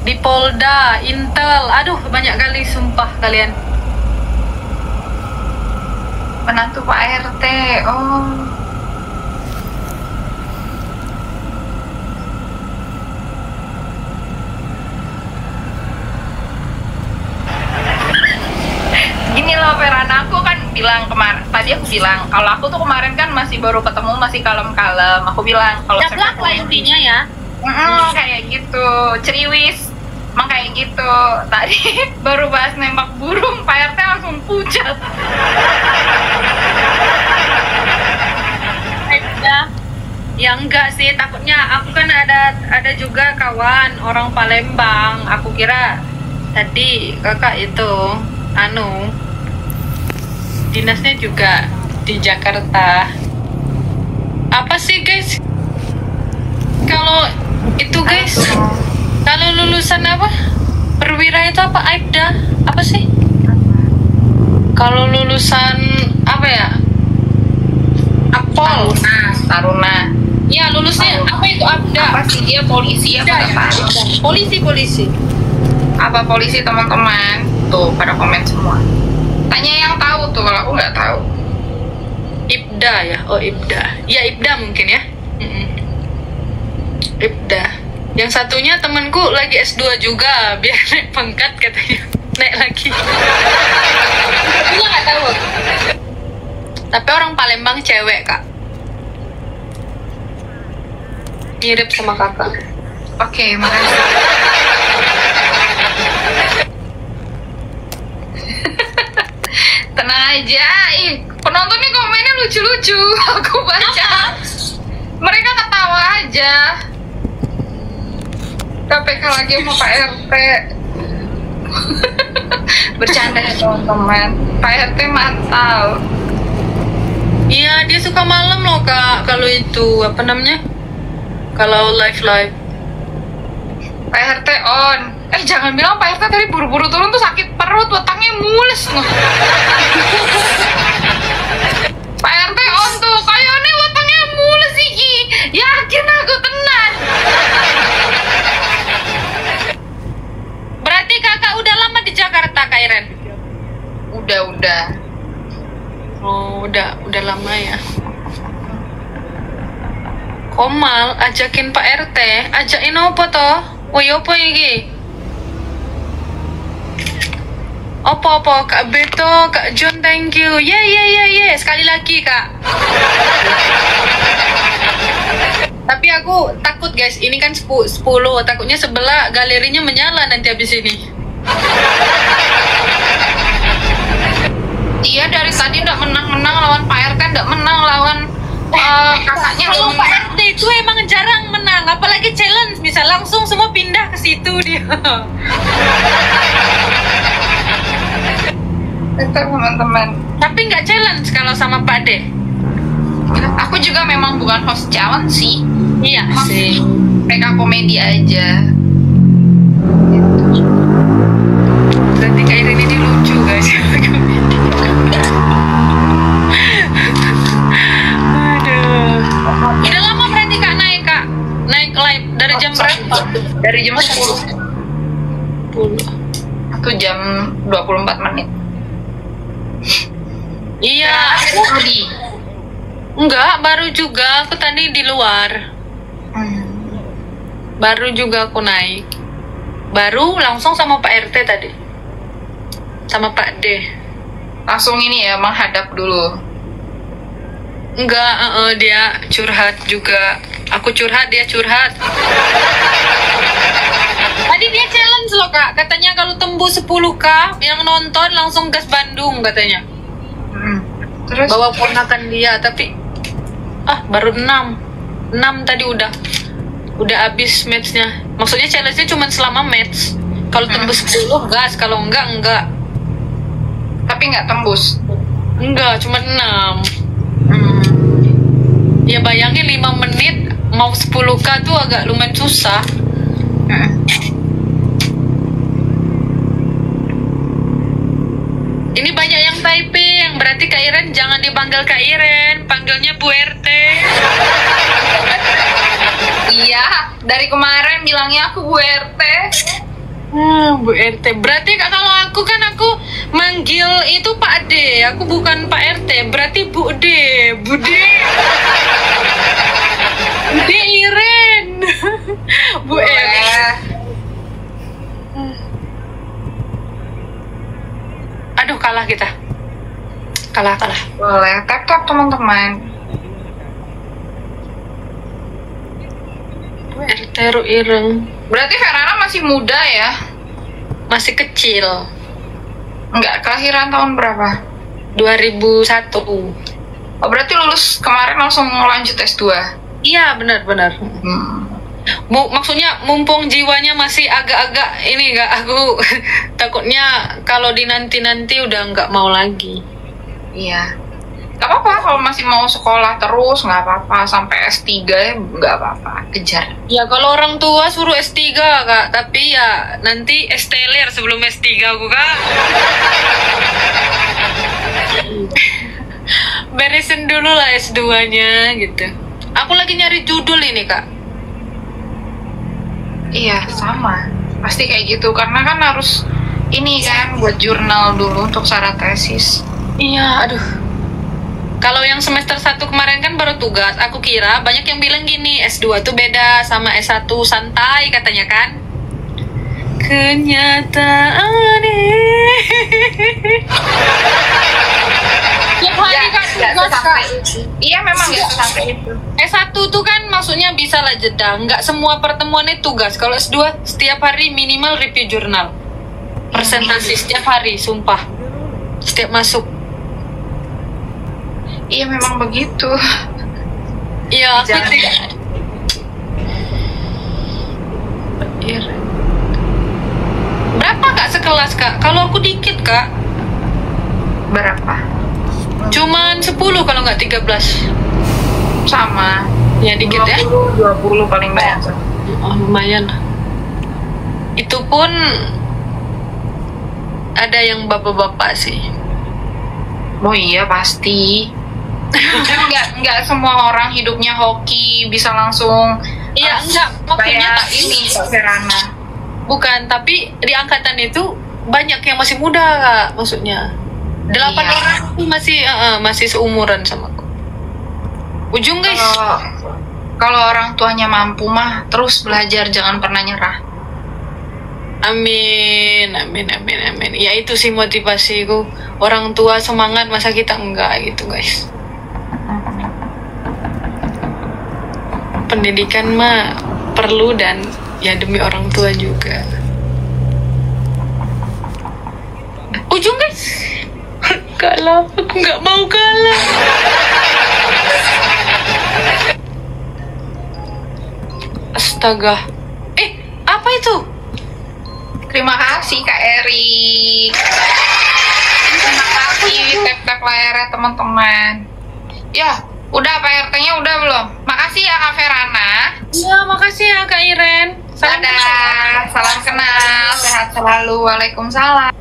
di Polda, Intel. Aduh, banyak kali sumpah kalian. Menantu Pak RT. Oh. Gini loh, Peran, aku kan bilang kemarin, tadi aku bilang kalau aku tuh kemarin kan masih baru ketemu, masih kalem-kalem. Aku bilang kalau Jablak lah intinya ya. kayak gitu, ceriwis, emang kayak gitu. Tadi baru bahas nembak burung, Pak RT langsung pucat. Ya enggak sih, takutnya aku kan ada juga kawan orang Palembang. Aku kira tadi kakak itu dinasnya juga di Jakarta. Apa sih guys? Kalau itu guys, kalau lulusan apa? Perwira itu apa? Aibda? Apa sih? Kalau lulusan apa ya? Akpol. Taruna. Ya lulusnya apa itu Abda? Apa sih dia, polisi apa apa? Polisi. Apa polisi, teman-teman? Tuh pada komen semua. Tanya yang tahu tuh, kalau aku nggak tahu. Ibda ya? Oh Ibda. Ya Ibda mungkin ya. Ibda. Yang satunya temanku lagi S2 juga, biar naik pangkat katanya. Naik lagi. Aku nggak tahu. Tapi orang Palembang cewek kak. Mirip sama kakak. Oke, makasih. Tenang aja, penontonnya komennya lucu-lucu. Aku baca, mereka ketawa aja. KPK lagi sama Pak RT. Bercanda ya teman-teman. Pak RT mantap. Iya, dia suka malam loh kak. Kalau itu apa namanya? Kalau live. Pak RT on. Jangan bilang Pak RT tadi buru-buru turun tuh sakit perut, wetangnya mules. Pak RT on tuh, kayaknya wetangnya mules sih. Yakin aku tenang. Berarti kakak udah lama di Jakarta, Kak Iren? Udah. Oh, udah lama ya. Komal ajakin Pak RT, ajakin apa toh? Woi apa iki? Apa Kak Beto, Kak John, thank you. Yeah. Sekali lagi Kak. Tapi aku takut guys, ini kan 10, takutnya sebelah galerinya menyala nanti habis ini. Iya, dari tadi udah menang-menang lawan Pak RT, udah menang lawan kakaknya. Kalau Pak RT itu emang jarang menang, apalagi challenge bisa langsung semua pindah ke situ dia. Itu teman-teman. Tapi nggak challenge kalau sama Pak D. Aku juga memang bukan host challenge sih. Iya sih. Mereka komedi aja. Berarti Kak Iren ini lucu guys. Aduh. Udah lama berarti Kak naik live dari jam berapa? Dari jam 10. 10. Itu jam 24 menit. Iya. Tadi. Enggak, baru juga aku tadi di luar. Baru juga aku naik. Baru langsung sama Pak RT tadi. Sama Pak D. Langsung ini ya, menghadap dulu. Enggak, dia curhat juga. Aku curhat, dia curhat. Tadi dia challenge loh Kak. Katanya kalau tembus 10K yang nonton langsung gas Bandung katanya. Terus? Bawa ponakan dia, tapi baru 6 tadi udah habis matchnya. Maksudnya challenge-nya cuma selama match. Kalau tembus 10 gas, kalau enggak. Tapi nggak tembus? Enggak, cuma 6. Ya bayangin 5 menit mau 10K tuh agak lumayan susah. Ini banyak yang typing, berarti Kak Iren jangan dipanggil Kak Iren, panggilnya Bu RT. Iya, dari kemarin bilangnya aku Bu RT. Bu RT. Berarti Kak, kalau aku kan aku manggil itu Pak D. Aku bukan Pak RT. Berarti Bu D. Bude. Bude Iren. Bu Iren. Aduh, kalah kita. Kalah. Boleh, tap teman-teman. Bu RT Ru Ireng. Berarti Verana masih muda ya? Masih kecil. Enggak, kelahiran tahun berapa? 2001. Oh, berarti lulus kemarin langsung lanjut S2? Iya, benar. Maksudnya mumpung jiwanya masih agak-agak ini nggak, aku takutnya kalau dinanti udah nggak mau lagi. Iya. Gak apa-apa kalau masih mau sekolah terus, nggak apa-apa. Sampai S3 ya nggak apa-apa, kejar. Ya kalau orang tua suruh S3 Kak, tapi ya nanti S-teler sebelum S3 aku Kak. Beresin dulu lah S2-nya gitu. Aku lagi nyari judul ini Kak. Iya, sama. Pasti kayak gitu, karena kan harus ini kan buat jurnal dulu untuk syarat tesis. Iya, aduh. Kalau yang semester 1 kemarin kan baru tugas. Aku kira banyak yang bilang gini, S2 tuh beda sama S1, santai katanya kan. Kenyataan tiap hari kan tugas Kak. Iya, memang nggak sampai itu. S1 tuh kan maksudnya bisa lah jeda, nggak semua pertemuannya tugas. Kalau S2 setiap hari minimal review jurnal, presentasi setiap hari, sumpah, setiap masuk. Iya, memang begitu. Iya, aku Jangan. tidak. Berapa Kak sekelas Kak? Kalau aku dikit Kak, Berapa? cuman 10 kalau nggak 13. Sama. Ya dikit ya. 20 paling banyak. Oh, lumayan. Itu pun ada yang bapak-bapak sih. Oh iya, pasti. Kan nggak semua orang hidupnya hoki bisa langsung. Iya, enggak, maksudnya Kayak tak ini Verana. bukan, tapi di angkatan itu banyak yang masih muda Kak, maksudnya 8 Iya. orang itu masih seumuran sama aku. Ujung guys. Kalau orang tuanya mampu mah terus belajar, jangan pernah nyerah. Amin. Ya itu sih motivasiku. Orang tua semangat, masa kita enggak gitu guys. Pendidikan mah perlu dan ya demi orang tua juga. Ujung guys. Kalah, aku nggak mau kalah. Astaga. Apa itu? Terima kasih Kak Erik. Terima kasih tap layarnya teman-teman. Ya, udah PRT-nya udah belum? Makasih ya Kak Verana. Ya, makasih ya Kak Iren. Dadah, salam kenal, sehat selalu. Waalaikumsalam.